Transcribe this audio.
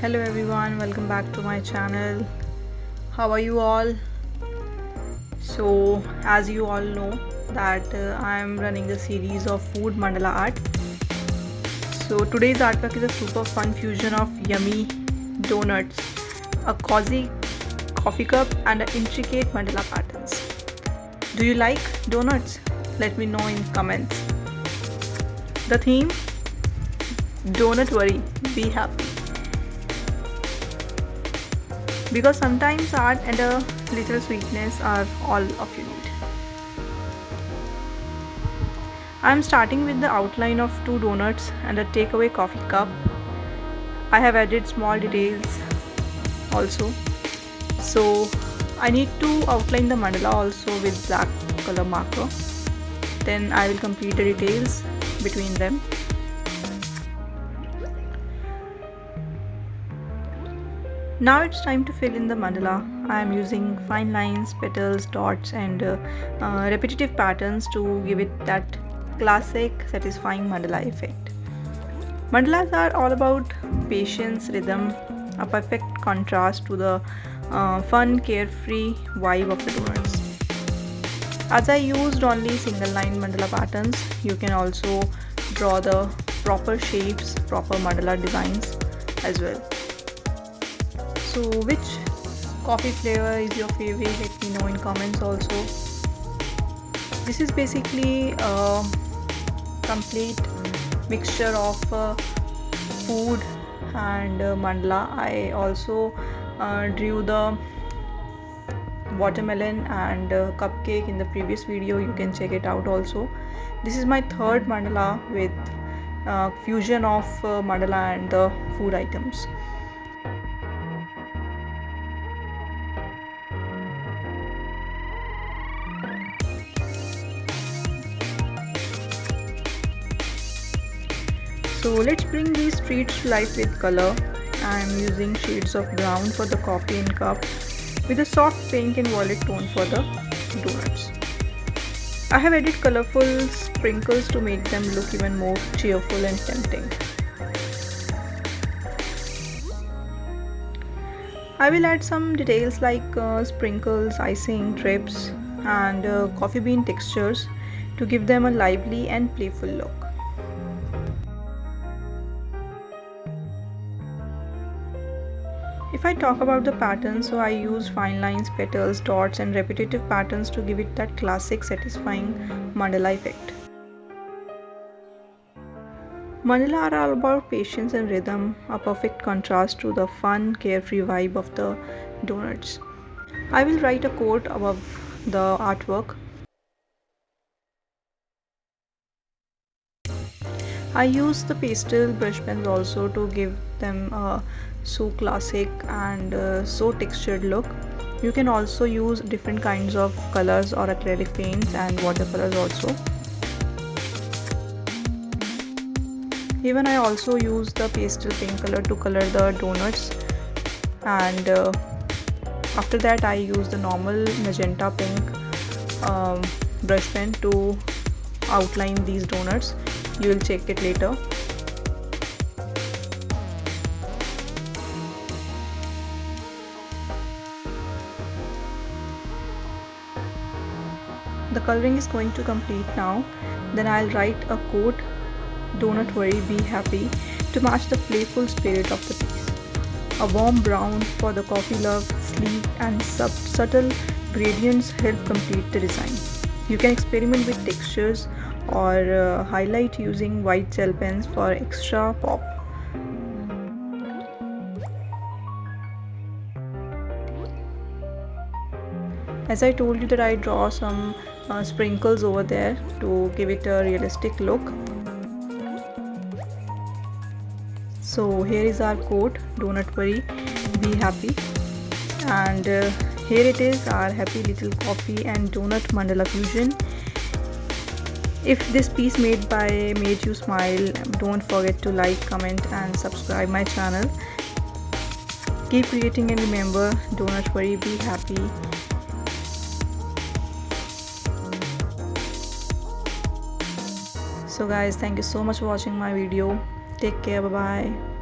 Hello everyone, welcome back to my channel. How are you all? So as you all know that I am running a series of Food Mandala Art. So today's artwork is a super fun fusion of yummy donuts, a cozy coffee cup and intricate mandala patterns. Do you like donuts? Let me know in comments. The theme? Don't worry, be happy. Because sometimes art and a little sweetness are all of you need. I am starting with the outline of 2 donuts and a takeaway coffee cup. I have added small details also. So I need to outline the mandala also with black color marker. Then I will complete the details between them. Now it's time to fill in the mandala. I am using fine lines, petals, dots and repetitive patterns to give it that classic satisfying mandala effect. Mandalas are all about patience, rhythm, a perfect contrast to the fun, carefree vibe of the donuts. As I used only single line mandala patterns, you can also draw the proper shapes, proper mandala designs as well. So which coffee flavor is your favorite? Let me know in comments also. This is basically a complete mixture of food and mandala. I also drew the watermelon and cupcake in the previous video. You can check it out also. This is my third mandala with fusion of mandala and the food items. So let's bring these treats to life with color. I am using shades of brown for the coffee and cup with a soft pink and violet tone for the donuts. I have added colorful sprinkles to make them look even more cheerful and tempting. I will add some details like sprinkles, icing, drips and coffee bean textures to give them a lively and playful look. If I talk about the pattern, so I use fine lines, petals, dots and repetitive patterns to give it that classic satisfying mandala effect. Mandala are all about patience and rhythm, a perfect contrast to the fun, carefree vibe of the donuts. I will write a quote above the artwork. I use the pastel brush pens also to give them a so classic and so textured look. You can also use different kinds of colors or acrylic paints and watercolors also. Even I also use the pastel pink color to color the donuts, and after that I use the normal magenta pink brush pen to outline these donuts. You will check it later. The coloring is going to complete now. Then I'll write a quote, "Don't worry, be happy," to match the playful spirit of the piece. A warm brown for the coffee love sleeve and subtle gradients help complete the design. You can experiment with textures or highlight using white gel pens for extra pop. As I told you that I draw some sprinkles over there to give it a realistic look. So here is our quote, "Don't worry, be happy," and here it is, our happy little coffee and donut mandala fusion. If this piece made you smile, don't forget to like, comment and subscribe my channel. Keep creating and remember, don't worry, be happy. So guys, thank you so much for watching my video. Take care, bye bye.